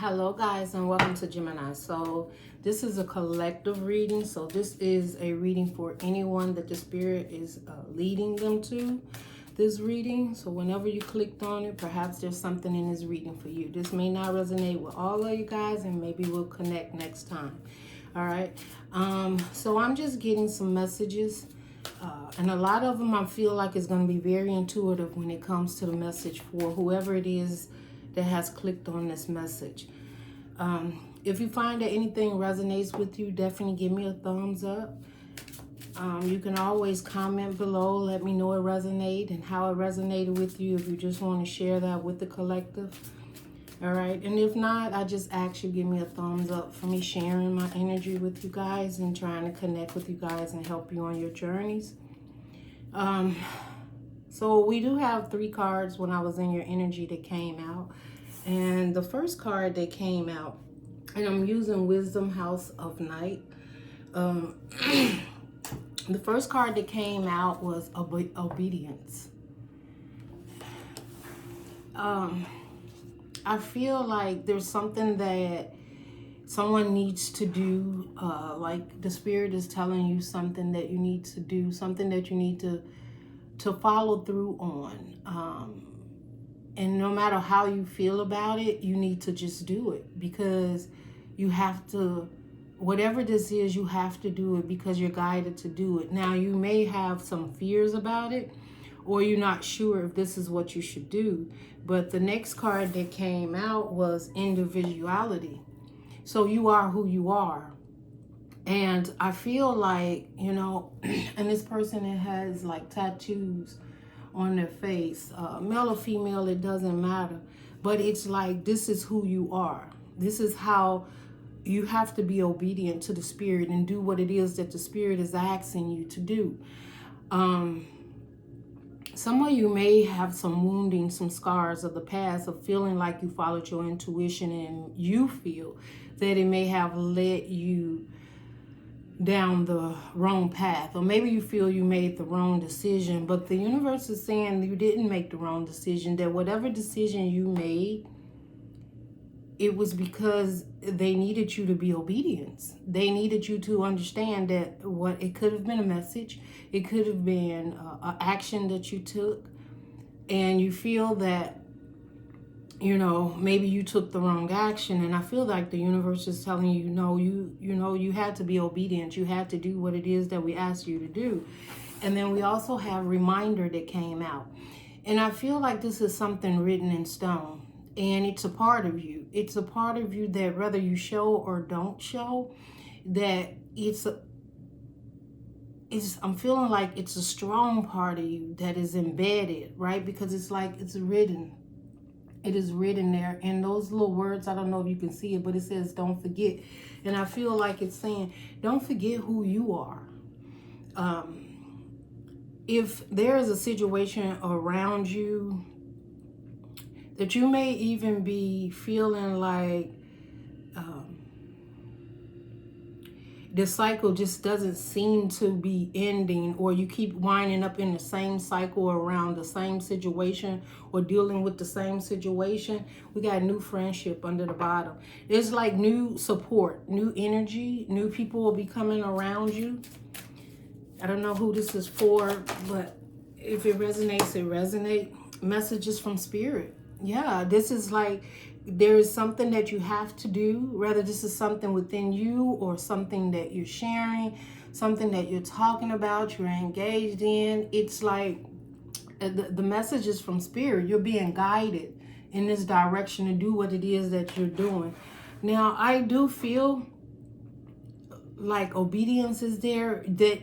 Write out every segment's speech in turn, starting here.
Hello guys, and welcome to Gemini. So this is a collective reading. So this is a reading for anyone that the spirit is leading them to this reading. So whenever you clicked on it, perhaps there's something in this reading for you. This may not resonate with all of you guys, and maybe we'll connect next time. All right. So I'm just getting some messages, and a lot of them I feel like is going to be very intuitive when it comes to the message for whoever it is that has clicked on this message. If you find that anything resonates with you, definitely give me a thumbs up. You can always comment below, let me know it resonated and how it resonated with you if you just want to share that with the collective. All right, and if not, I just ask you give me a thumbs up for me sharing my energy with you guys and trying to connect with you guys and help you on your journeys. So we do have 3 cards when I was in your energy that came out. And the first card that came out, and I'm using Wisdom House of Night. The first card that came out was obedience. I feel like there's something that someone needs to do, like the spirit is telling you something that you need to do, something that you need to follow through on. And no matter how you feel about it, you need to just do it, because you have to, whatever this is, you have to do it because you're guided to do it. Now, you may have some fears about it, or you're not sure if this is what you should do. But the next card that came out was individuality. So you are who you are. And I feel like, you know, and this person that has like tattoos on their face, male or female, it doesn't matter. But it's like, this is who you are. This is how you have to be obedient to the spirit and do what it is that the spirit is asking you to do. Some of you may have some wounding, some scars of the past of feeling like you followed your intuition and you feel that it may have led you down the wrong path, or maybe you feel you made the wrong decision, but the universe is saying you didn't make the wrong decision, that whatever decision you made, it was because they needed you to be obedient. They needed you to understand that what it could have been a message, it could have been an action that you took, and you feel that, you know, maybe you took the wrong action. And I feel like the universe is telling you, no, you had to be obedient. You had to do what it is that we asked you to do. And then we also have reminder that came out. And I feel like this is something written in stone. And it's a part of you. It's a part of you that whether you show or don't show, that I'm feeling like it's a strong part of you that is embedded, right? Because it's like it's written. It is written there, and those little words, I don't know if you can see it, but it says don't forget. And I feel like it's saying don't forget who you are. If there is a situation around you that you may even be feeling like the cycle just doesn't seem to be ending, or you keep winding up in the same cycle around the same situation or dealing with the same situation, we got new friendship under the bottom. It's like new support, new energy, new people will be coming around you. I don't know who this is for, but if it resonates, it resonates. Messages from spirit. Yeah, this is like, there is something that you have to do, whether this is something within you or something that you're sharing, something that you're talking about, you're engaged in. It's like the message is from spirit. You're being guided in this direction to do what it is that you're doing. Now, I do feel like obedience is there, that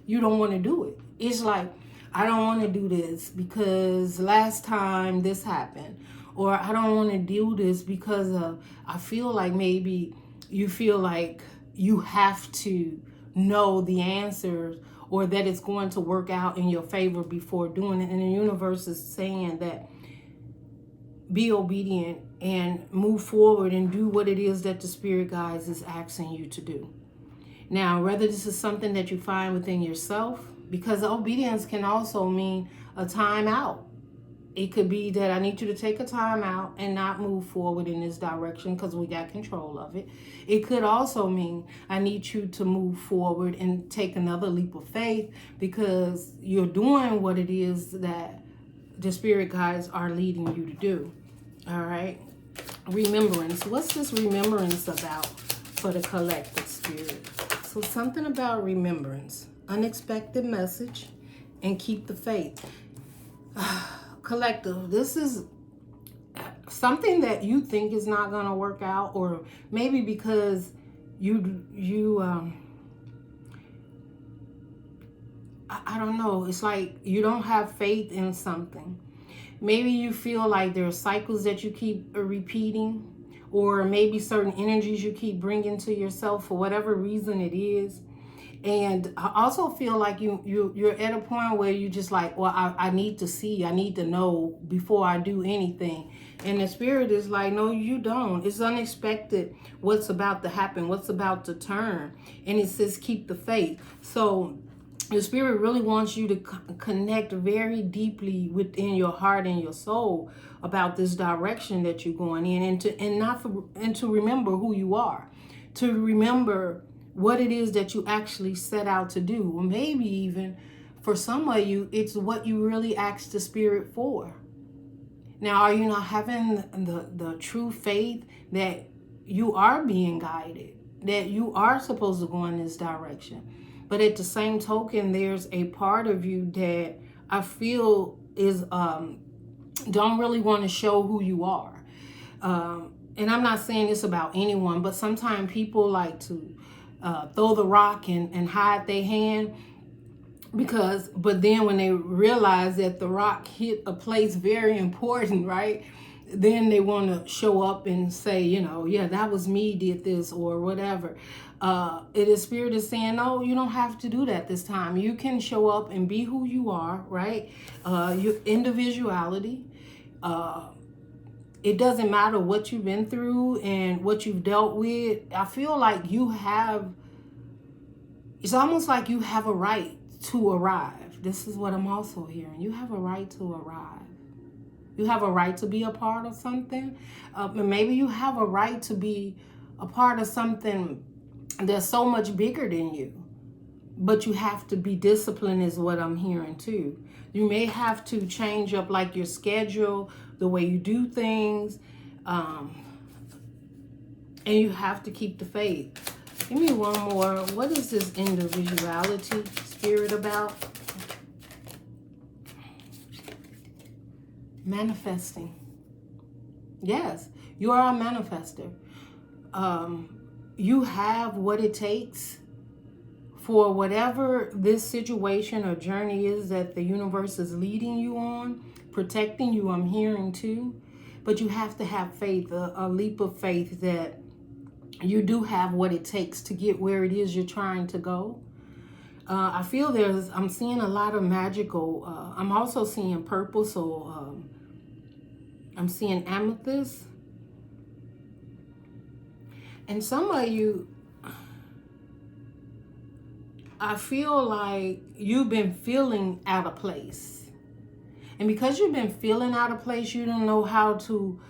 you don't want to do it. It's like, I don't want to do this because last time this happened. Or I don't want to do this because I feel like maybe you feel like you have to know the answers, or that it's going to work out in your favor before doing it. And the universe is saying that be obedient and move forward and do what it is that the spirit guides is asking you to do. Now, whether this is something that you find within yourself, because obedience can also mean a time out. It could be that I need you to take a time out and not move forward in this direction because we got control of it. It could also mean I need you to move forward and take another leap of faith because you're doing what it is that the spirit guides are leading you to do. All right. Remembrance. What's this remembrance about for the collective spirit? So something about remembrance, unexpected message, and keep the faith. Collective, this is something that you think is not going to work out, or maybe because I don't know, it's like you don't have faith in something. Maybe you feel like there are cycles that you keep repeating, or maybe certain energies you keep bringing to yourself for whatever reason it is. And I also feel like you're at a point where you just like, well, I need to see, I need to know before I do anything. And the spirit is like, no, you don't. It's unexpected what's about to happen, what's about to turn. And it says, keep the faith. So the spirit really wants you to connect very deeply within your heart and your soul about this direction that you're going in, and to remember who you are, to remember what it is that you actually set out to do. Or maybe even for some of you, it's what you really asked the spirit for. Now, are you not having the true faith that you are being guided, that you are supposed to go in this direction? But at the same token, there's a part of you that I feel is don't really want to show who you are. And I'm not saying this about anyone, but sometimes people like to throw the rock and hide their hand, but then when they realize that the rock hit a place very important, right? Then they want to show up and say, yeah, that was me, did this or whatever. Spirit is saying, no, you don't have to do that this time. You can show up and be who you are, right? Your individuality. It doesn't matter what you've been through and what you've dealt with. I feel like it's almost like you have a right to arrive. This is what I'm also hearing. You have a right to arrive. You have a right to be a part of something. Maybe you have a right to be a part of something that's so much bigger than you. But you have to be disciplined is what I'm hearing too. You may have to change up like your schedule, the way you do things. And you have to keep the faith. Give me one more. What is this individuality spirit about? Manifesting. Yes, you are a manifester. You have what it takes for whatever this situation or journey is that the universe is leading you on, protecting you, I'm hearing too. But you have to have faith, a leap of faith that you do have what it takes to get where it is you're trying to go. I feel I'm seeing a lot of magical, I'm also seeing purple, so I'm seeing amethyst. And some of you, I feel like you've been feeling out of place. And because you've been feeling out of place, you don't know how to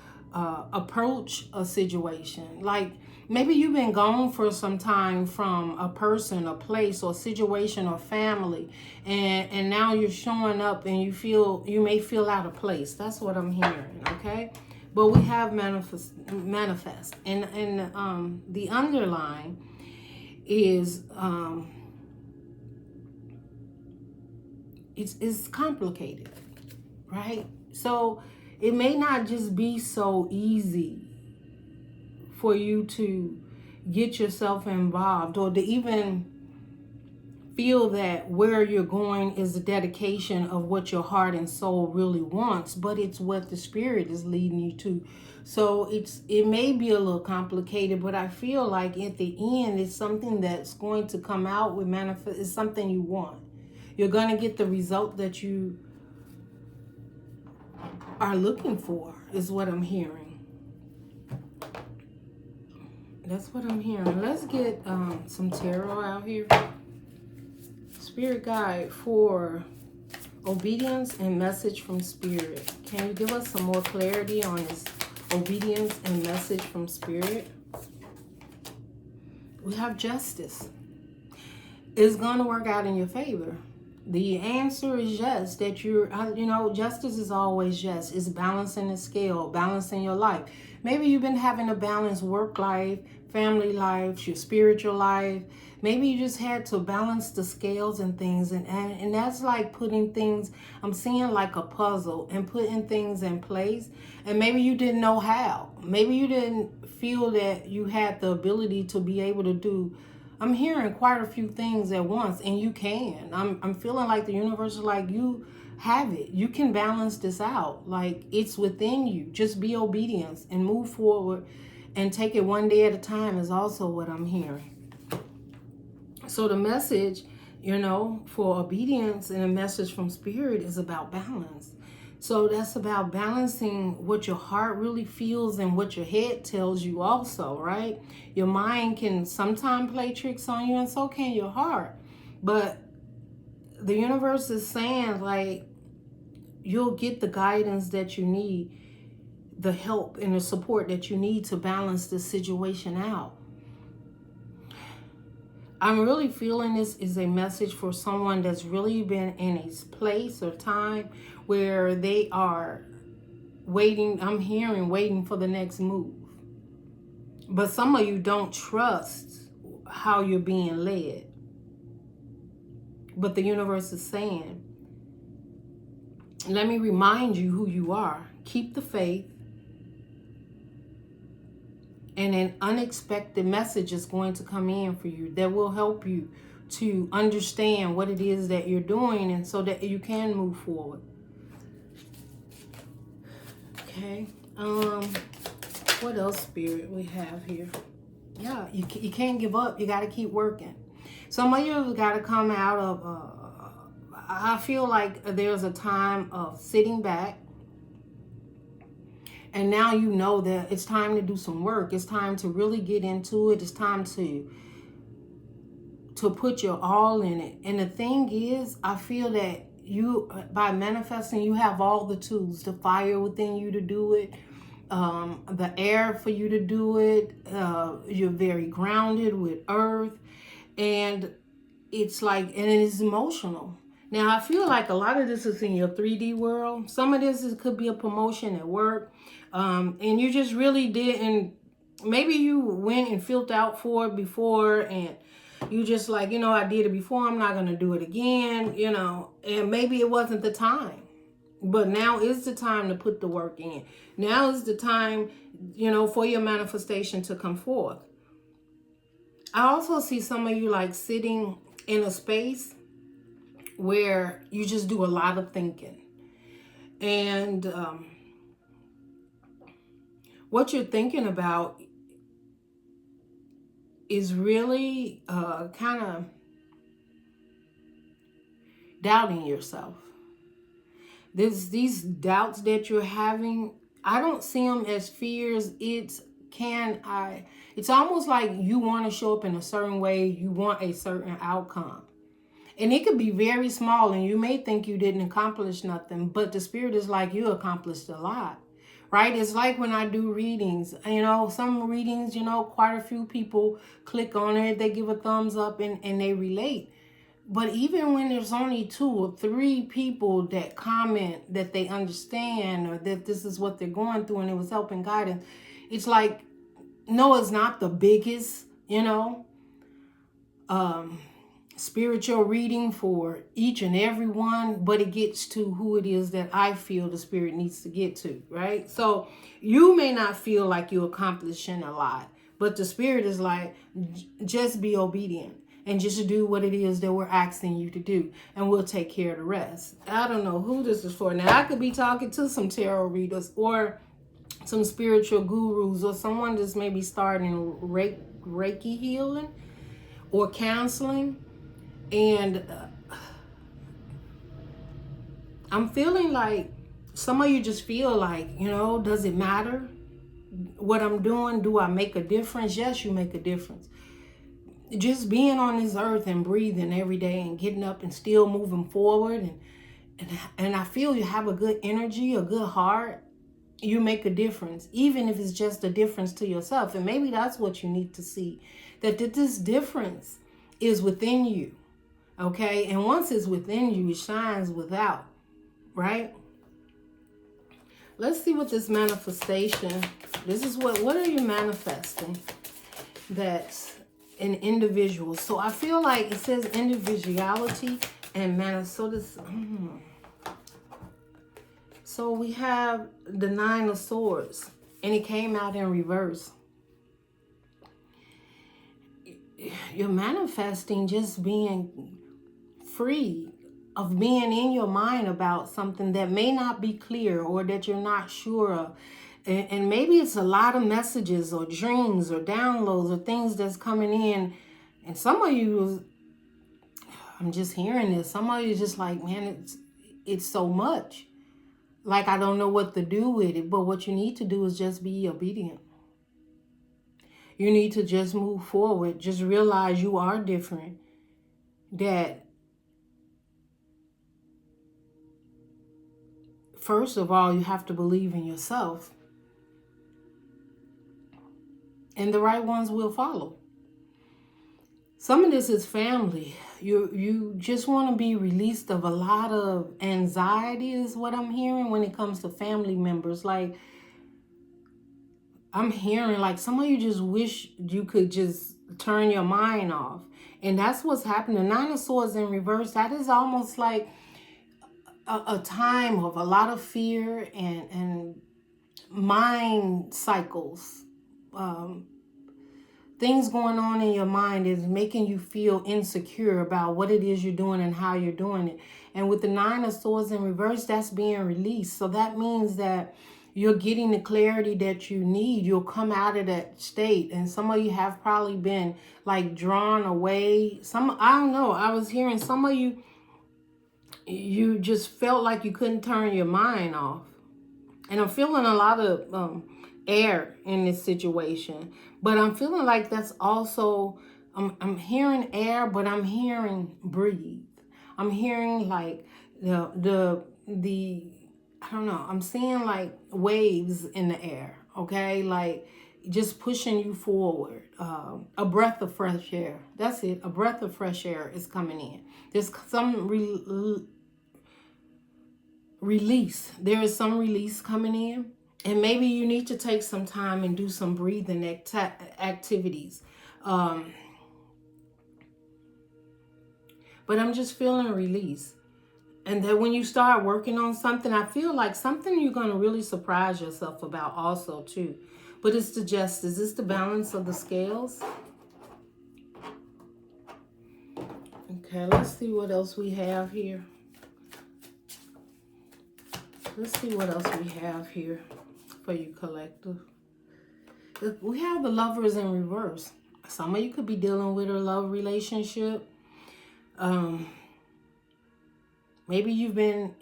approach a situation. Like maybe you've been gone for some time from a person, a place, or situation, or family. And now you're showing up and you may feel out of place. That's what I'm hearing, okay? But we have manifest. And the underline is... It's complicated, right? So it may not just be so easy for you to get yourself involved or to even feel that where you're going is a dedication of what your heart and soul really wants, but it's what the spirit is leading you to. So it may be a little complicated, but I feel like at the end it's something that's going to come out with manifest. It's something you want. You're going to get the result that you are looking for, is what I'm hearing. That's what I'm hearing. Let's get some tarot out here. Spirit guide for Obedience and message from Spirit. Can you give us some more clarity on this obedience and message from Spirit? We have justice. It's going to work out in your favor. The answer is yes, that justice is always yes. It's balancing the scale, balancing your life. Maybe you've been having a balanced work life, family life, your spiritual life. Maybe you just had to balance the scales and things. And that's like putting things, I'm seeing like a puzzle and putting things in place. And maybe you didn't know how. Maybe you didn't feel that you had the ability to be able to do. I'm hearing quite a few things at once, and you can. I'm feeling like the universe is like, you have it. You can balance this out. Like, it's within you. Just be obedient and move forward and take it one day at a time is also what I'm hearing. So the message, for obedience and a message from Spirit is about balance. So that's about balancing what your heart really feels and what your head tells you also, right? Your mind can sometimes play tricks on you, and so can your heart. But the universe is saying, like, you'll get the guidance that you need, the help and the support that you need to balance this situation out. I'm really feeling this is a message for someone that's really been in a place or time where they are waiting. I'm hearing waiting for the next move. But some of you don't trust how you're being led. But the universe is saying, let me remind you who you are. Keep the faith. And an unexpected message is going to come in for you that will help you to understand what it is that you're doing, and so that you can move forward. Okay. What else, Spirit, we have here? Yeah, you can't give up. You got to keep working. Some of you have got to come out of, I feel like there's a time of sitting back. And now you know that it's time to do some work. It's time to really get into it. It's time to put your all in it. And the thing is, I feel that you, by manifesting, you have all the tools, the fire within you to do it, the air for you to do it. You're very grounded with earth. And it's like, and it is emotional. Now, I feel like a lot of this is in your 3D world. Some of this could be a promotion at work. And you just really didn't, maybe you went and filled out for it before, and you just like, I did it before, I'm not going to do it again, and maybe it wasn't the time. But now is the time to put the work in. Now is the time, for your manifestation to come forth. I also see some of you like sitting in a space where you just do a lot of thinking. And what you're thinking about is really kind of doubting yourself. These doubts that you're having, I don't see them as fears. It's almost like you want to show up in a certain way. You want a certain outcome. And it could be very small, and you may think you didn't accomplish nothing, but the Spirit is like, you accomplished a lot. Right? It's like when I do readings, some readings, quite a few people click on it, they give a thumbs up and they relate. But even when there's only 2 or 3 people that comment that they understand, or that this is what they're going through and it was helping guidance, it's like, no, it's not the biggest, spiritual reading for each and every one, but it gets to who it is that I feel the Spirit needs to get to, right? So you may not feel like you're accomplishing a lot, but the Spirit is like, just be obedient and just do what it is that we're asking you to do, and we'll take care of the rest. I don't know who this is for. Now, I could be talking to some tarot readers or some spiritual gurus, or someone that's maybe starting Reiki healing or counseling. And I'm feeling like some of you just feel like, does it matter what I'm doing? Do I make a difference? Yes, you make a difference. Just being on this earth and breathing every day and getting up and still moving forward And I feel you have a good energy, a good heart. You make a difference, even if it's just a difference to yourself. And maybe that's what you need to see, that this difference is within you. Okay? And once it's within you, it shines without, right? Let's see what this manifestation, this is what are you manifesting? That's an individual. So I feel like it says individuality and so we have the 9 of Swords, and it came out in reverse. You're manifesting just being free of being in your mind about something that may not be clear or that you're not sure of. And maybe it's a lot of messages or dreams or downloads or things that's coming in. And some of you, I'm just hearing this, some of you just like, man, it's so much. Like, I don't know what to do with it. But what you need to do is just be obedient. You need to just move forward. Just realize you are different. That first of all, you have to believe in yourself. And the right ones will follow. Some of this is family. You just want to be released of a lot of anxiety is what I'm hearing when it comes to family members. Like, I'm hearing like some of you just wish you could just turn your mind off. And that's what's happening. 9 of Swords in reverse, that is almost like a time of a lot of fear and mind cycles. Things going on in your mind is making you feel insecure about what it is you're doing and how you're doing it. And with the 9 of Swords in reverse, that's being released. So that means that you're getting the clarity that you need. You'll come out of that state. And some of you have probably been like drawn away. I don't know. I was hearing some of you, you just felt like you couldn't turn your mind off. And I'm feeling a lot of air in this situation. But I'm feeling like that's also, I'm hearing air, but I'm hearing breathe. I'm hearing like the I don't know, I'm seeing like waves in the air, okay? Like just pushing you forward. A breath of fresh air. That's it. A breath of fresh air is coming in. There's some release. There is some release coming in. And maybe you need to take some time and do some breathing activities. But I'm just feeling a release. And that when you start working on something, I feel like something you're going to really surprise yourself about also too. But it's the justice. It's the balance of the scales. Okay, let's see what else we have here. Let's see what else we have here for you, collective. We have the Lovers in reverse. Some of you could be dealing with a love relationship. Maybe you've been,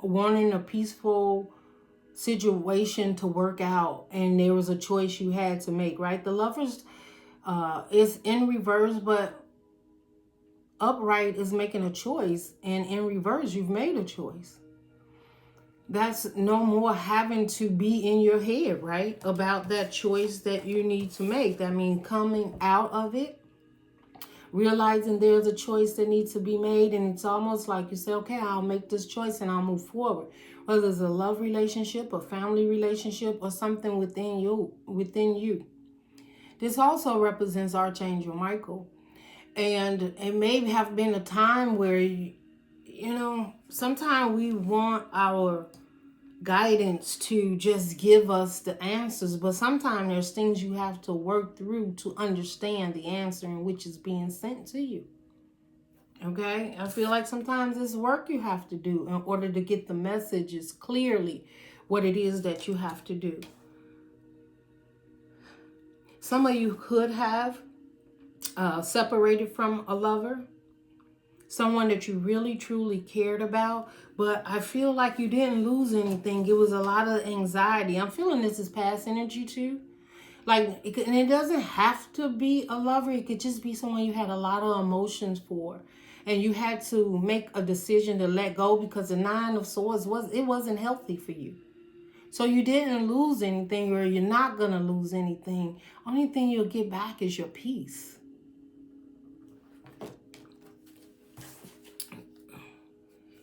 wanting a peaceful situation to work out, and there was a choice you had to make, right? The Lovers is in reverse, but upright is making a choice, and in reverse, you've made a choice. That's no more having to be in your head, right? About that choice that you need to make. That means coming out of it, realizing there's a choice that needs to be made. And it's almost like you say, okay, I'll make this choice and I'll move forward. Whether it's a love relationship, a family relationship, or something within you. This also represents Archangel Michael. And it may have been a time where, sometimes we want our guidance to just give us the answers, but sometimes there's things you have to work through to understand the answer in which is being sent to you. Okay? I feel like sometimes it's work you have to do in order to get the messages clearly what it is that you have to do. Some of you could have separated from a lover, someone that you really truly cared about, but I feel like you didn't lose anything. It was a lot of anxiety. I'm feeling this is past energy too. And it doesn't have to be a lover. It could just be someone you had a lot of emotions for. and you had to make a decision to let go because the Nine of Swords wasn't healthy for you. So you didn't lose anything, or you're not going to lose anything. Only thing you'll get back is your peace.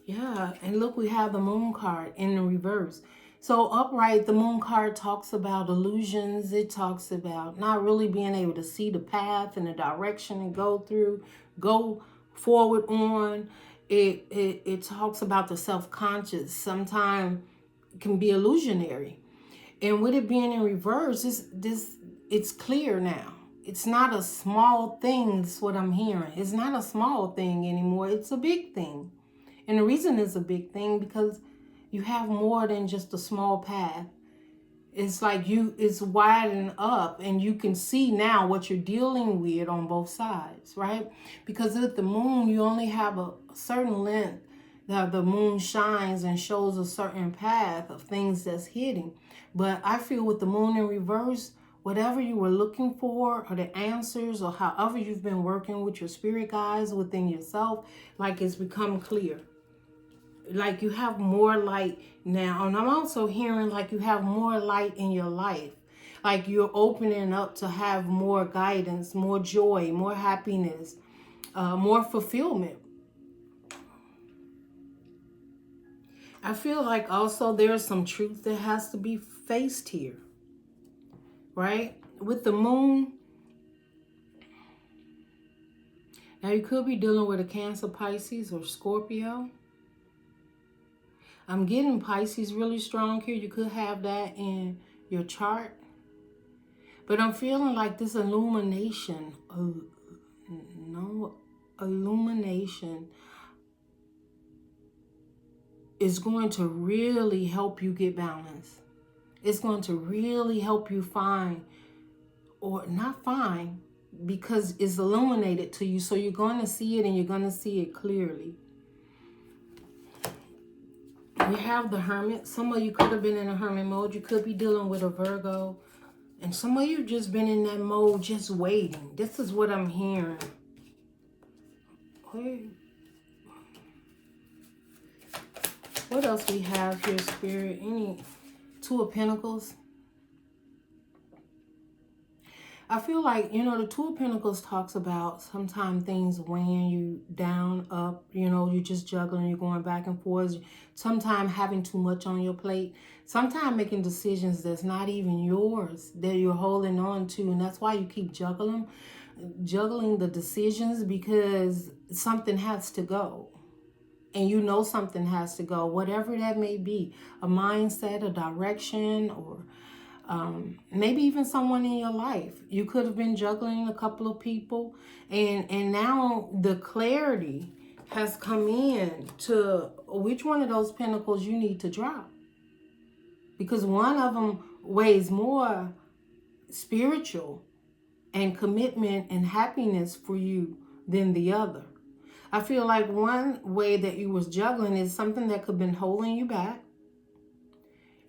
Yeah, and look, we have the Moon card in the reverse. So upright, the Moon card talks about illusions. It talks about not really being able to see the path and the direction and go forward on. It talks about the self-conscious. Sometimes it can be illusionary. And with it being in reverse, it's clear now. It's not a small thing, that's what I'm hearing. It's not a small thing anymore. It's a big thing. And the reason it's a big thing because you have more than just a small path. It's like it's widening up, and you can see now what you're dealing with on both sides, right? Because with the moon, you only have a certain length that the moon shines and shows a certain path of things that's hidden. But I feel with the moon in reverse, whatever you were looking for, or the answers, or however you've been working with your spirit guides within yourself, like it's become clear. Like you have more light now. And I'm also hearing like you have more light in your life. Like you're opening up to have more guidance, more joy, more happiness, more fulfillment. I feel like also there's some truth that has to be faced here, right? With the moon, now you could be dealing with a Cancer, Pisces, or Scorpio. I'm getting Pisces really strong here. You could have that in your chart. But I'm feeling like this illumination, illumination is going to really help you get balance. It's going to really help you find, or not find, because it's illuminated to you. So you're going to see it, and you're going to see it clearly. We have the Hermit. Some of you could have been in a hermit mode. You could be dealing with a Virgo. And some of you just been in that mode, just waiting. This is what I'm hearing. What else we have here, Spirit? Any Two of Pentacles? I feel like, the Two of Pentacles talks about sometimes things weighing you down, up. You're just juggling, you're going back and forth. Sometimes having too much on your plate. Sometimes making decisions that's not even yours, that you're holding on to. And that's why you keep juggling the decisions, because something has to go. And something has to go, whatever that may be. A mindset, a direction, or maybe even someone in your life. You could have been juggling a couple of people, and now the clarity has come in to which one of those pentacles you need to drop, because one of them weighs more spiritual and commitment and happiness for you than the other. I feel like one way that you was juggling is something that could have been holding you back.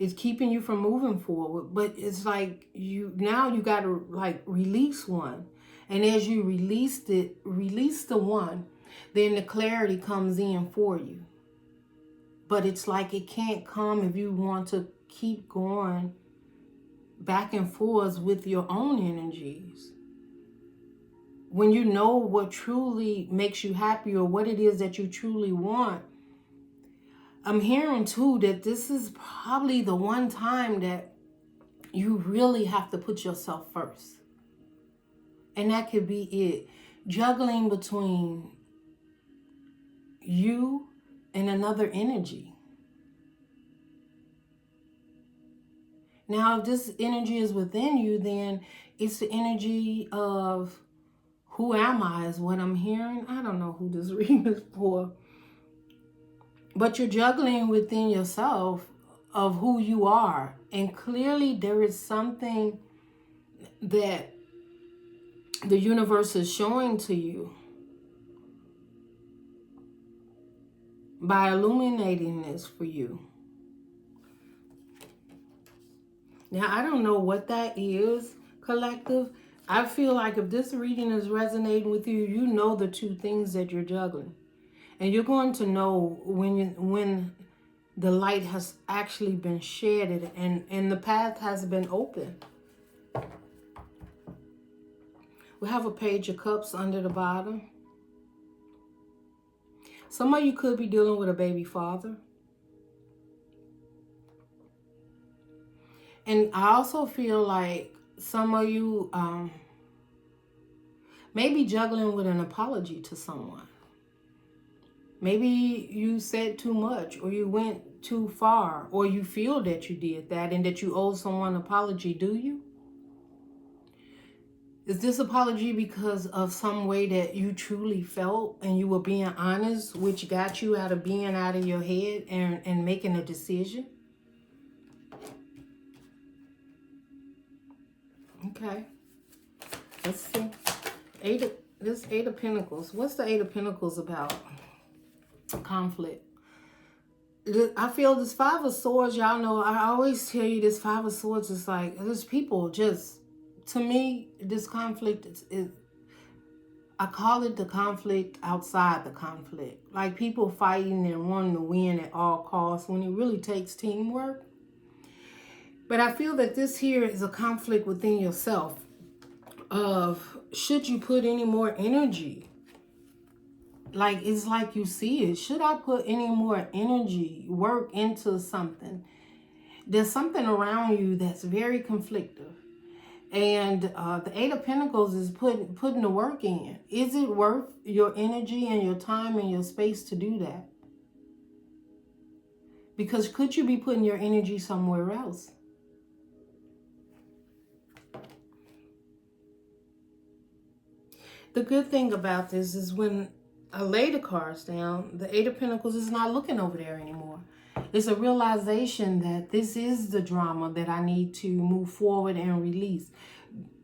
It's keeping you from moving forward. But it's like now you got to like release one. And as you release the one, then the clarity comes in for you. But it's like it can't come if you want to keep going back and forth with your own energies. When you know what truly makes you happy, or what it is that you truly want, I'm hearing too that this is probably the one time that you really have to put yourself first. And that could be it. Juggling between you and another energy. Now, if this energy is within you, then it's the energy of who am I is what I'm hearing. I don't know who this reading is for. But you're juggling within yourself of who you are. And clearly there is something that the universe is showing to you by illuminating this for you. Now, I don't know what that is, collective. I feel like if this reading is resonating with you, you know the two things that you're juggling. And you're going to know when the light has actually been shedded and the path has been opened. We have a Page of Cups under the bottom. Some of you could be dealing with a baby father. And I also feel like some of you may be juggling with an apology to someone. Maybe you said too much, or you went too far, or you feel that you did that and that you owe someone an apology. Do you? Is this apology because of some way that you truly felt and you were being honest, which got you out of being out of your head and making a decision? Okay. Let's see. This Eight of Pentacles. What's the Eight of Pentacles about? Conflict. I feel this Five of Swords, y'all know, I always tell you this Five of Swords is like, there's people just, to me, this conflict is I call it the conflict outside the conflict. Like people fighting and wanting to win at all costs when it really takes teamwork. But I feel that this here is a conflict within yourself of, should you put any more energy? Like, it's like you see it. Should I put any more energy, work into something? There's something around you that's very conflictive. And the Eight of Pentacles is putting the work in. Is it worth your energy and your time and your space to do that? Because could you be putting your energy somewhere else? The good thing about this is when I lay the cards down, the Eight of Pentacles is not looking over there anymore. It's a realization that this is the drama that I need to move forward and release.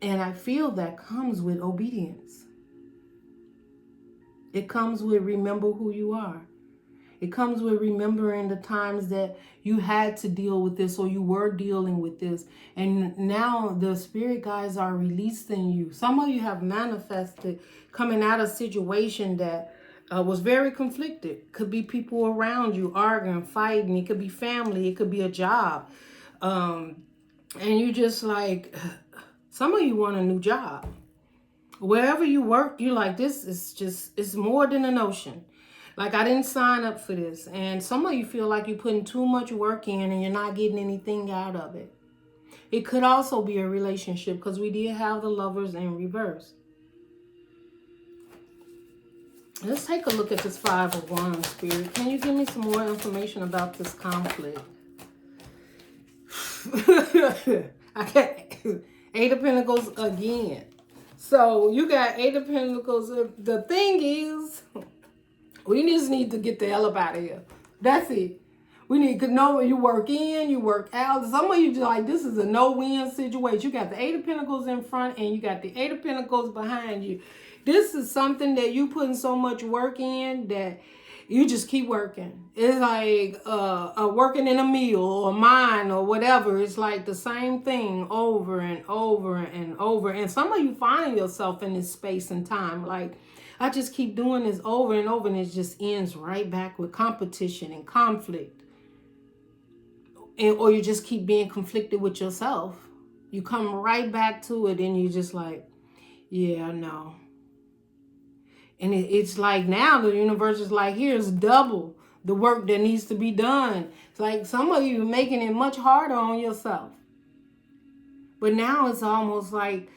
And I feel that comes with obedience. It comes with remember who you are. It comes with remembering the times that you had to deal with this or you were dealing with this. And now the spirit guides are releasing you. Some of you have manifested coming out of a situation that was very conflicted. Could be people around you arguing, fighting. It could be family. It could be a job. And you just like, some of you want a new job. Wherever you work, you're like, this is just, it's more than a notion. Like, I didn't sign up for this. And some of you feel like you're putting too much work in and you're not getting anything out of it. It could also be a relationship because we did have the Lovers in reverse. Let's take a look at this Five of Wands, Spirit. Can you give me some more information about this conflict? I got Eight of Pentacles again. So you got Eight of Pentacles. The thing is, we just need to get the hell up out of here. That's it. We need to know you work in, you work out. Some of you just like, this is a no-win situation. You got the Eight of Pentacles in front and you got the Eight of Pentacles behind you. This is something that you putting so much work in that you just keep working. It's like working in a mill or a mine or whatever. It's like the same thing over and over and over. And some of you find yourself in this space and time. Like, I just keep doing this over and over and it just ends right back with competition and conflict. Or you just keep being conflicted with yourself. You come right back to it and you just like, yeah, no. And it's like now the universe is like, here's double the work that needs to be done. It's like some of you are making it much harder on yourself. But now it's almost like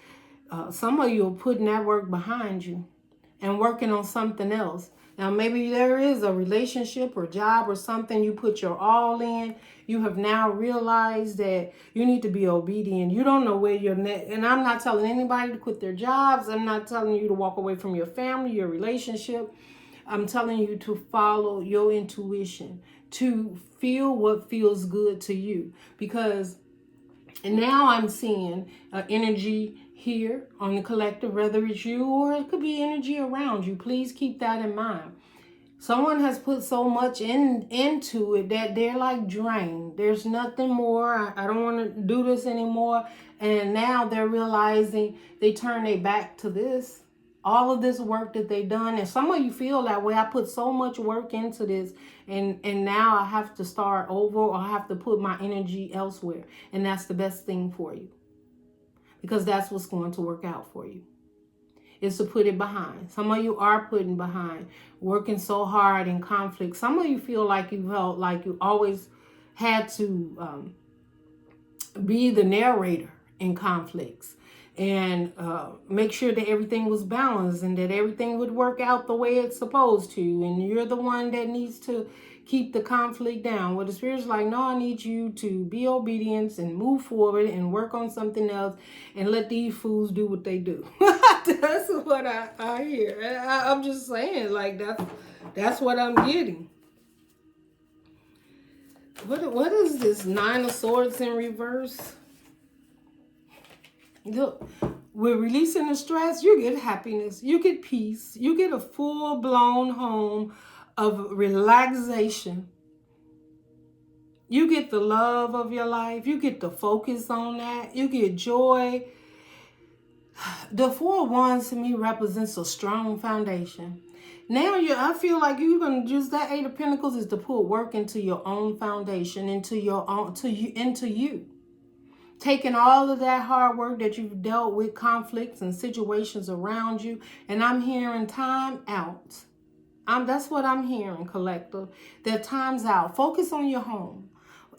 some of you are putting that work behind you and working on something else. Now, maybe there is a relationship or job or something you put your all in. You have now realized that you need to be obedient. You don't know where you're next. And I'm not telling anybody to quit their jobs. I'm not telling you to walk away from your family, your relationship. I'm telling you to follow your intuition, to feel what feels good to you. Because now I'm seeing energy here on the collective, whether it's you or it could be energy around you. Please keep that in mind. Someone has put so much into it that they're like drained. There's nothing more. I don't want to do this anymore. And now they're realizing they turn their back to this. all of this work that they've done. And some of you feel that way. I put so much work into this, and now I have to start over, or I have to put my energy elsewhere. And that's the best thing for you, because that's what's going to work out for you, is to put it behind. Some of you are putting behind, working so hard in conflict. Some of you feel like you felt like you always had to be the narrator in conflicts, and make sure that everything was balanced and that everything would work out the way it's supposed to. And you're the one that needs to keep the conflict down. Well, the Spirit's like, no, I need you to be obedient and move forward and work on something else and let these fools do what they do. That's what I hear. I'm just saying, like, that's what I'm getting. What is this? 9 of Swords in reverse? Look, we're releasing the stress. You get happiness. You get peace. You get a full-blown home of relaxation. You get the love of your life. You get to focus on that. You get joy. The 4 of Wands to me represents a strong foundation. Now I feel like you're going to use that 8 of Pentacles is to put work into your own foundation, into you. Taking all of that hard work that you've dealt with, conflicts and situations around you, and I'm hearing time out. That's what I'm hearing, collective. That time's out. Focus on your home.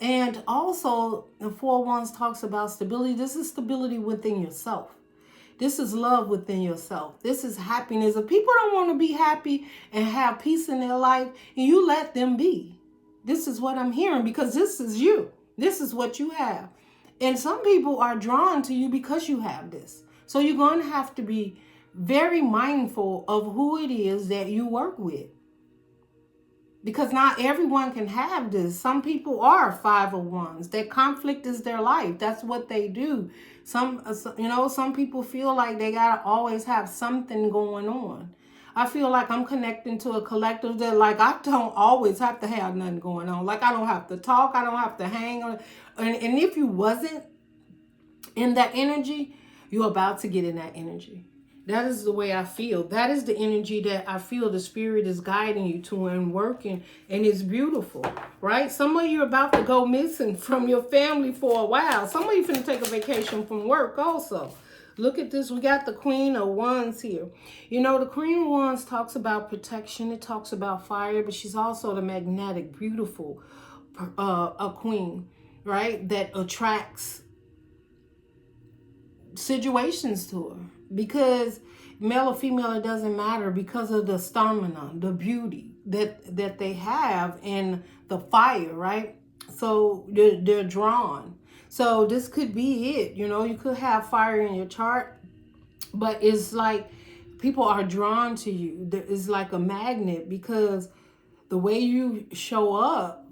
And also, the 4 of Wands talks about stability. This is stability within yourself. This is love within yourself. This is happiness. If people don't want to be happy and have peace in their life, and you let them be. This is what I'm hearing, because this is you. This is what you have. And some people are drawn to you because you have this. So you're going to have to be very mindful of who it is that you work with. Because not everyone can have this. Some people are 5 of Wands. That conflict is their life. That's what they do. Some people feel like they got to always have something going on. I feel like I'm connecting to a collective that, like, I don't always have to have nothing going on. Like, I don't have to talk. I don't have to hang on. And if you wasn't in that energy, you're about to get in that energy. That is the way I feel. That is the energy that I feel the Spirit is guiding you to and working. And it's beautiful, right? Some of you are about to go missing from your family for a while. Some of you finna take a vacation from work also. Look at this. We got the Queen of Wands here. You know, the Queen of Wands talks about protection. It talks about fire, but she's also the magnetic, beautiful a queen, right? That attracts situations to her. Because male or female, it doesn't matter, because of the stamina, the beauty that they have, and the fire, right? So they're drawn. So this could be it. You know, you could have fire in your chart, but it's like people are drawn to you. It's like a magnet, because the way you show up,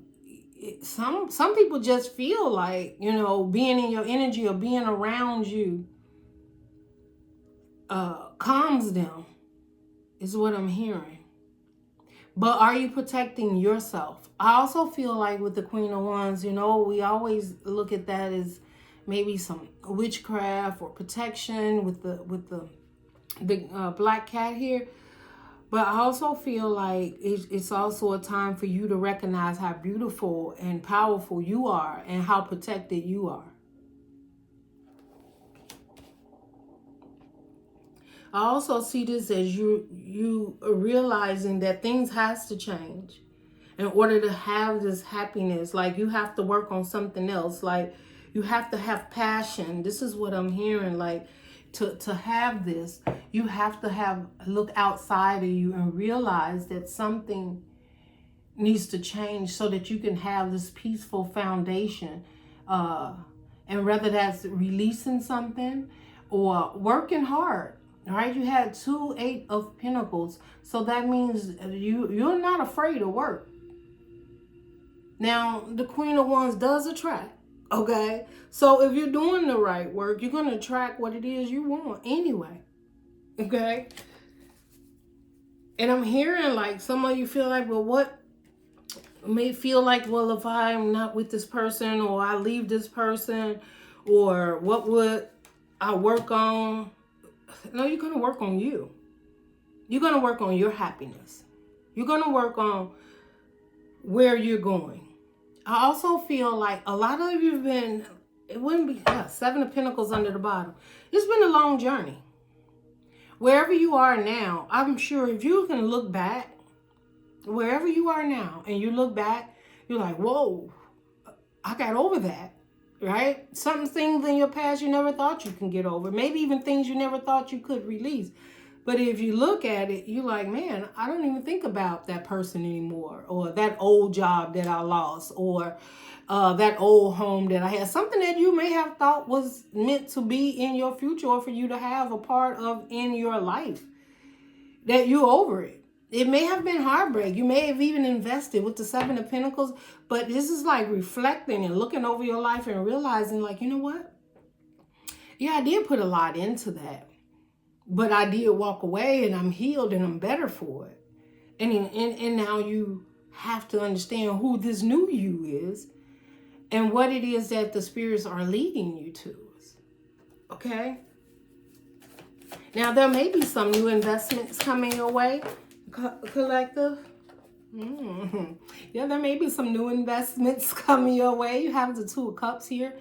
some people just feel like, you know, being in your energy or being around you calms them, is what I'm hearing. But are you protecting yourself? I also feel like with the Queen of Wands, you know, we always look at that as maybe some witchcraft or protection with the black cat here. But I also feel like it's also a time for you to recognize how beautiful and powerful you are and how protected you are. I also see this as you realizing that things has to change in order to have this happiness. Like, you have to work on something else. Like, you have to have passion. This is what I'm hearing. Like, to have this, you have to look outside of you and realize that something needs to change so that you can have this peaceful foundation. And whether that's releasing something or working hard. All right, you had 2 8 of Pentacles. So that means you're not afraid of work. Now, the Queen of Wands does attract, okay? So if you're doing the right work, you're going to attract what it is you want anyway, okay? And I'm hearing like some of you feel like, well, what may feel like, well, if I'm not with this person, or I leave this person, or what would I work on? No, you're going to work on you. You're going to work on your happiness. You're going to work on where you're going. I also feel like a lot of you have been, it wouldn't be, Seven of Pentacles under the bottom. It's been a long journey. Wherever you are now, I'm sure if you can look back, wherever you are now, and you look back, you're like, whoa, I got over that, right? Some things in your past you never thought you can get over. Maybe even things you never thought you could release. But if you look at it, you're like, man, I don't even think about that person anymore, or that old job that I lost, or that old home that I had. Something that you may have thought was meant to be in your future or for you to have a part of in your life, that you're over it. It may have been heartbreak. You may have even invested with the Seven of Pentacles, but this is like reflecting and looking over your life and realizing, like, you know what? Yeah, I did put a lot into that. But I did walk away, and I'm healed, and I'm better for it. And now you have to understand who this new you is and what it is that the spirits are leading you to. Okay? Now, there may be some new investments coming your way, collective. Yeah, there may be some new investments coming your way. You have the Two of Cups here.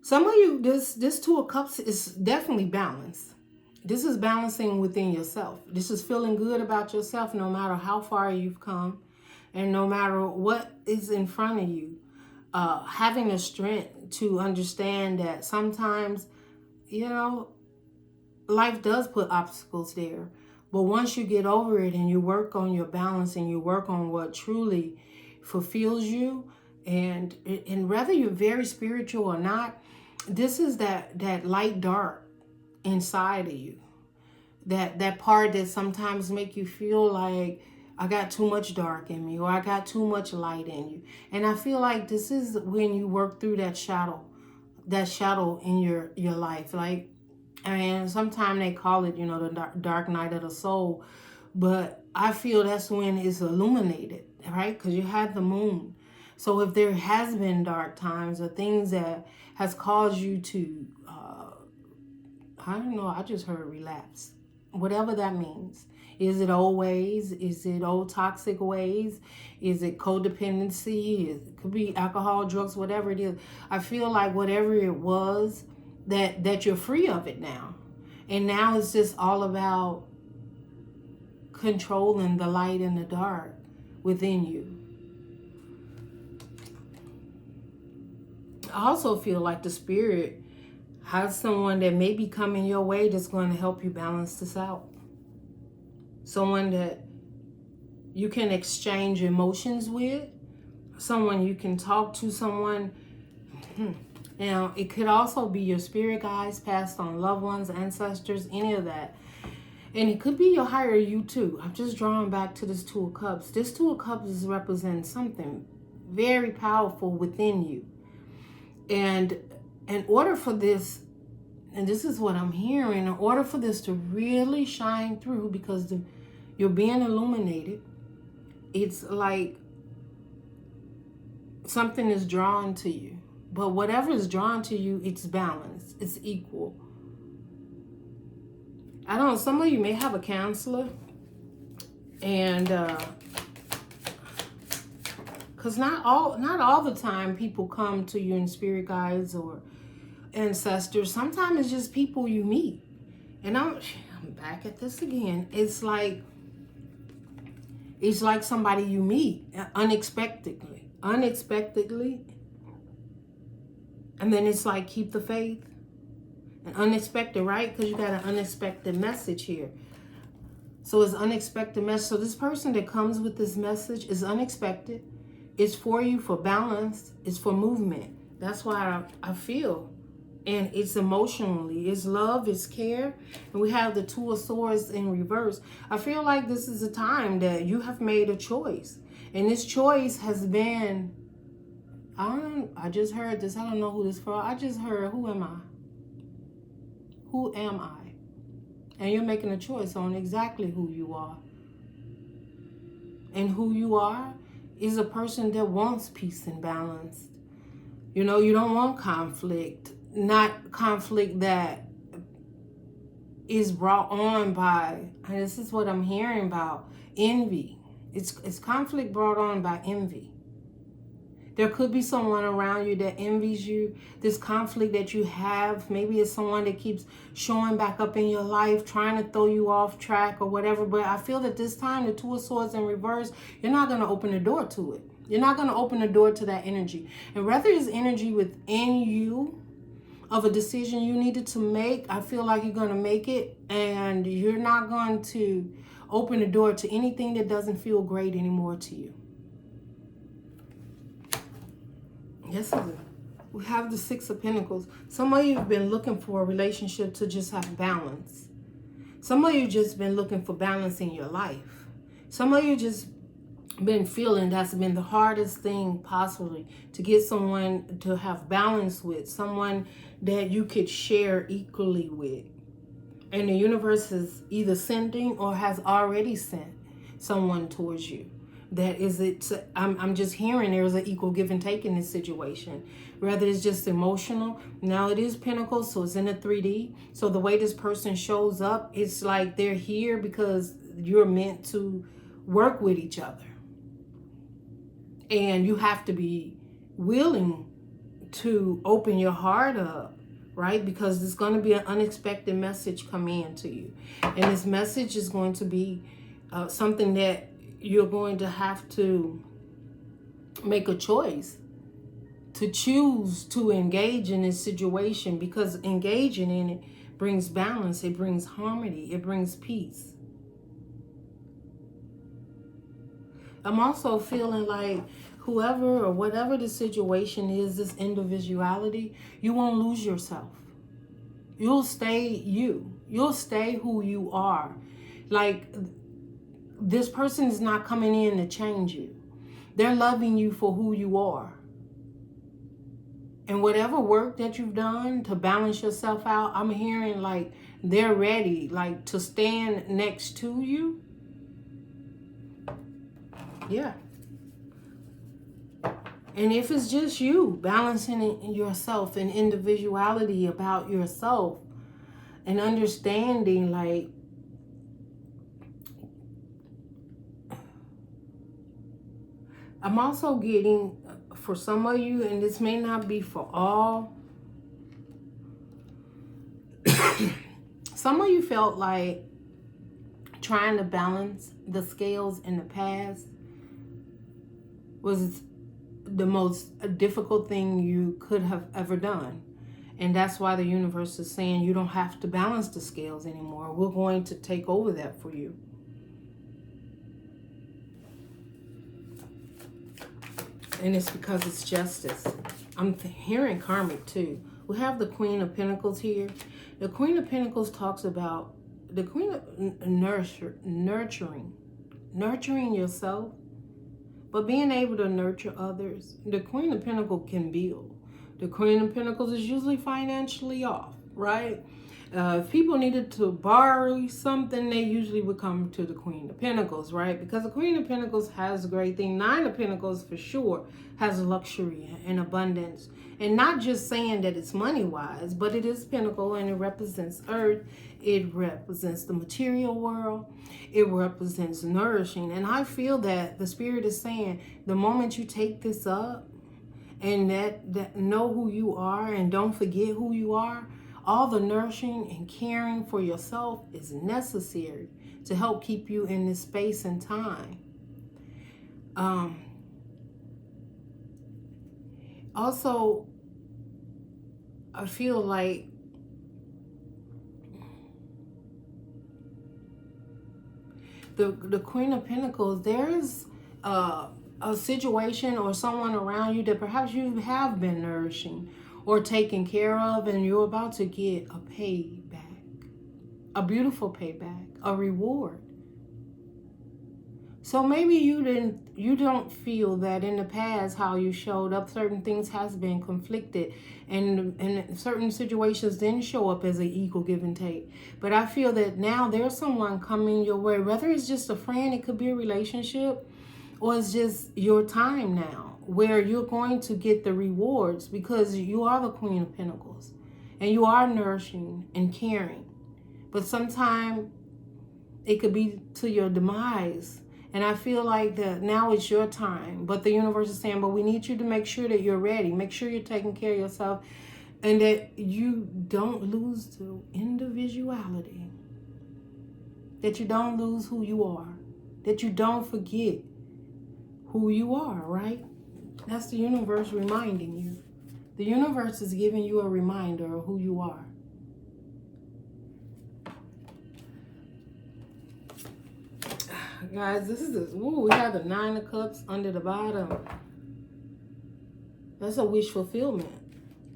Some of you, this Two of Cups is definitely balanced. This is balancing within yourself. This is feeling good about yourself no matter how far you've come and no matter what is in front of you. Having the strength to understand that sometimes, you know, life does put obstacles there. But once you get over it and you work on your balance and you work on what truly fulfills you, and whether you're very spiritual or not, this is that light dark inside of you, that part that sometimes make you feel like I got too much dark in me, or I got too much light in you. And I feel like this is when you work through that shadow in your life. Like, and sometimes they call it, you know, the dark night of the soul, but I feel that's when it's illuminated, right? Because you had the moon. So if there has been dark times or things that has caused you to I don't know, I just heard relapse. Whatever that means. Is it old ways? Is it old toxic ways? Is it codependency? It could be alcohol, drugs, whatever it is. I feel like whatever it was, that you're free of it now. And now it's just all about controlling the light and the dark within you. I also feel like the spirit has someone that may be coming your way that's going to help you balance this out. Someone that you can exchange emotions with. Someone you can talk to. Someone. Now, it could also be your spirit guides, passed on loved ones, ancestors, any of that. And it could be your higher you too. I'm just drawing back to this Two of Cups. This Two of Cups represents something very powerful within you. And in order for this, and this is what I'm hearing, in order for this to really shine through, because you're being illuminated, it's like something is drawn to you. But whatever is drawn to you, it's balanced. It's equal. I don't know, some of you may have a counselor. And because not all the time people come to you in spirit guides or ancestors. Sometimes it's just people you meet. And I'm back at this again. It's like somebody you meet unexpectedly. And then it's like, keep the faith. And unexpected, right? Because you got an unexpected message here. So it's unexpected message. So this person that comes with this message is unexpected. It's for you, for balance. It's for movement. That's why I feel. And it's emotionally. It's love. It's care. And we have the Two of Swords in reverse. I feel like this is a time that you have made a choice. And this choice has been, I just heard this. I don't know who this for. I just heard, who am I? Who am I? And you're making a choice on exactly who you are. And who you are is a person that wants peace and balance. You know, you don't want conflict. Not conflict that is brought on by, and this is what I'm hearing about, envy. It's conflict brought on by envy. There could be someone around you that envies you. This conflict that you have, maybe it's someone that keeps showing back up in your life, trying to throw you off track or whatever. But I feel that this time, the Two of Swords in reverse, you're not going to open the door to it. You're not going to open the door to that energy. And whether it's energy within you of a decision you needed to make, I feel like you're going to make it. And you're not going to open the door to anything that doesn't feel great anymore to you. Yes, we have the Six of Pentacles. Some of you have been looking for a relationship to just have balance. Some of you just been looking for balance in your life. Some of you just been feeling that's been the hardest thing possibly, to get someone to have balance with, someone that you could share equally with. And the universe is either sending or has already sent someone towards you. That is it. I'm just hearing there's an equal give and take in this situation. Whether it's just emotional. Now it is Pentacles, so it's in a 3D. So the way this person shows up, it's like they're here because you're meant to work with each other. And you have to be willing to open your heart up, right? Because there's going to be an unexpected message coming into you. And this message is going to be something that you're going to have to make a choice to choose to engage in this situation, because engaging in it brings balance, it brings harmony, it brings peace. I'm also feeling like whoever or whatever the situation is, this individuality, you won't lose yourself. You'll stay you. You'll stay who you are. Like, this person is not coming in to change you. They're loving you for who you are. And whatever work that you've done to balance yourself out, I'm hearing like they're ready, like to stand next to you. Yeah. And if it's just you balancing yourself and individuality about yourself and understanding, like, I'm also getting, for some of you, and this may not be for all, some of you felt like trying to balance the scales in the past was the most difficult thing you could have ever done. And that's why the universe is saying you don't have to balance the scales anymore. We're going to take over that for you. And it's because it's justice. I'm hearing karmic too. We have the Queen of Pentacles here. The Queen of Pentacles talks about the Queen of nurturing yourself, but being able to nurture others. The Queen of Pentacles can build. The Queen of Pentacles is usually financially off, right? If people needed to borrow something, they usually would come to the Queen of Pentacles, right? Because the Queen of Pentacles has a great thing. Nine of Pentacles, for sure, has luxury and abundance. And not just saying that it's money-wise, but it is Pentacle and it represents earth. It represents the material world. It represents nourishing. And I feel that the Spirit is saying the moment you take this up and that know who you are and don't forget who you are, all the nourishing and caring for yourself is necessary to help keep you in this space and time. Also, I feel like the Queen of Pentacles, there's a situation or someone around you that perhaps you have been nourishing or taken care of, and you're about to get a payback, a beautiful payback, a reward. So maybe you don't feel that in the past how you showed up, certain things has been conflicted, and certain situations didn't show up as an equal give and take. But I feel that now there's someone coming your way, whether it's just a friend, it could be a relationship, or it's just your time now, where you're going to get the rewards because you are the Queen of Pentacles and you are nourishing and caring. but sometimes it could be to your demise. And I feel like that now it's your time. But the universe is saying, but we need you to make sure that you're ready. Make sure you're taking care of yourself and that you don't lose the individuality. That you don't lose who you are. That you don't forget who you are, right? That's the universe reminding you. The universe is giving you a reminder of who you are. Guys, this is we have the 9 of Cups under the bottom. That's a wish fulfillment.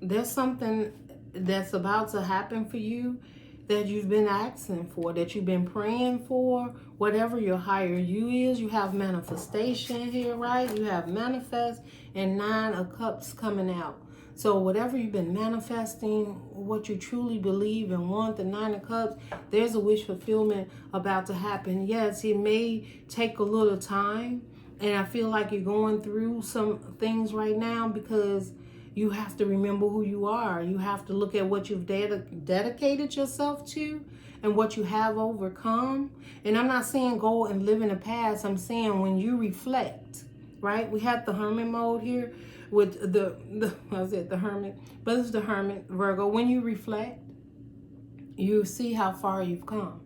There's something that's about to happen for you that you've been asking for, that you've been praying for. Whatever your higher you is, you have manifestation here, right? You have manifest and 9 of Cups coming out. So whatever you've been manifesting, what you truly believe and want, the 9 of Cups, there's a wish fulfillment about to happen. Yes, it may take a little time. And I feel like you're going through some things right now because you have to remember who you are. You have to look at what you've dedicated yourself to and what you have overcome. And I'm not saying go and live in the past. I'm saying when you reflect, right? We have the hermit mode here with the hermit, but it's the hermit, Virgo. When you reflect, you see how far you've come.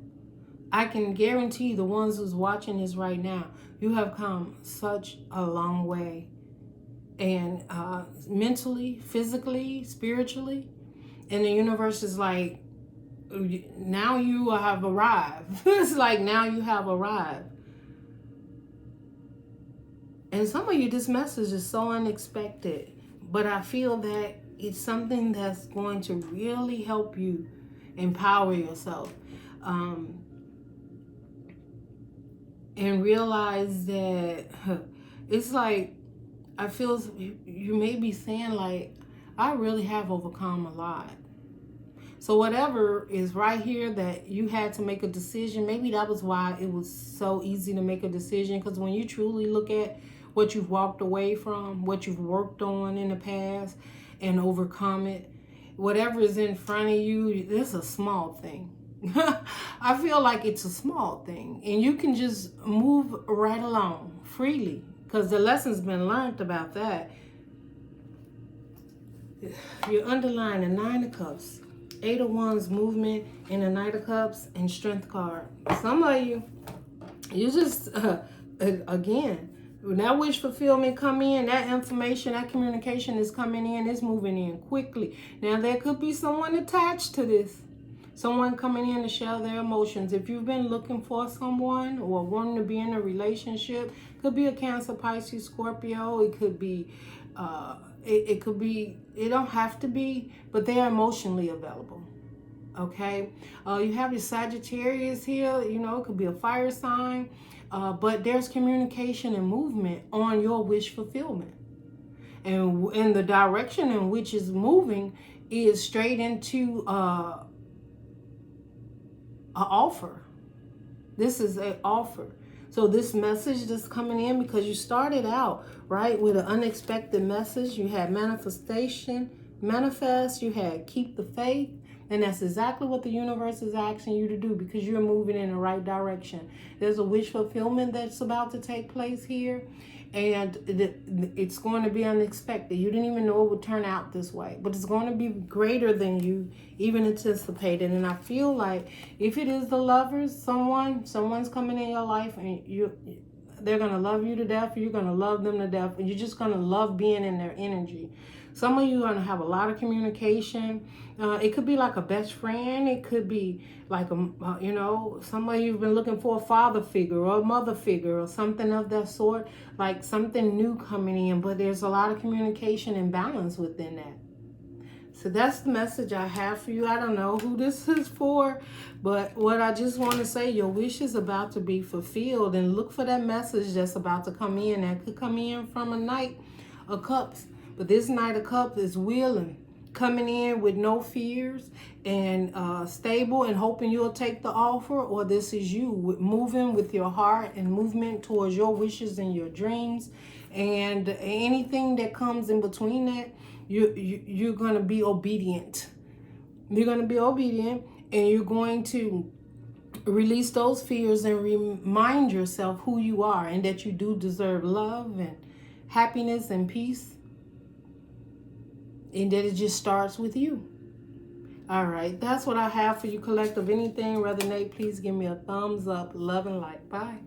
I can guarantee the ones who's watching this right now, you have come such a long way. And mentally, physically, spiritually. And the universe is like, now you have arrived. It's like, now you have arrived. And some of you, this message is so unexpected. But I feel that it's something that's going to really help you empower yourself. And realize that it's like, I feel you may be saying like, I really have overcome a lot. So whatever is right here that you had to make a decision, maybe that was why it was so easy to make a decision. Because when you truly look at what you've walked away from, what you've worked on in the past and overcome it, whatever is in front of you, it's a small thing. I feel like it's a small thing. And you can just move right along freely. Because the lesson's been learned about that. You're underlining 9 of Cups, 8 of Wands movement, and the Knight of Cups and Strength card. Some of you just, again, when that wish fulfillment come in, that information, that communication is coming in, it's moving in quickly. Now, there could be someone attached to this. Someone coming in to share their emotions. If you've been looking for someone or wanting to be in a relationship, could be a Cancer, Pisces, Scorpio. It could be, it could be, it don't have to be, but they are emotionally available. Okay. You have your Sagittarius here. You know, it could be a fire sign, but there's communication and movement on your wish fulfillment. And in the direction in which it's moving is straight into, an offer. This is an offer. So this message that's coming in, because you started out, right, with an unexpected message. You had manifestation, manifest, you had keep the faith. And that's exactly what the universe is asking you to do because you're moving in the right direction. There's a wish fulfillment that's about to take place here. And it's going to be unexpected. You didn't even know it would turn out this way. But it's going to be greater than you even anticipated. And I feel like if it is the lovers, someone's coming in your life and they're going to love you to death. You're going to love them to death. And you're just going to love being in their energy. Some of you are going to have a lot of communication. It could be like a best friend. It could be like, you know, somebody you've been looking for, a father figure or a mother figure or something of that sort, like something new coming in. But there's a lot of communication and balance within that. So that's the message I have for you. I don't know who this is for, but what I just want to say, your wish is about to be fulfilled. And look for that message that's about to come in. That could come in from a Knight of Cups. But this Knight of Cups is willing, coming in with no fears and stable and hoping you'll take the offer. Or this is you moving with your heart and movement towards your wishes and your dreams. And anything that comes in between that, you're going to be obedient. You're going to be obedient. And you're going to release those fears and remind yourself who you are and that you do deserve love and happiness and peace. And that it just starts with you. All right, that's what I have for you, collective. Anything resonate, please give me a thumbs up. Love and light. Bye.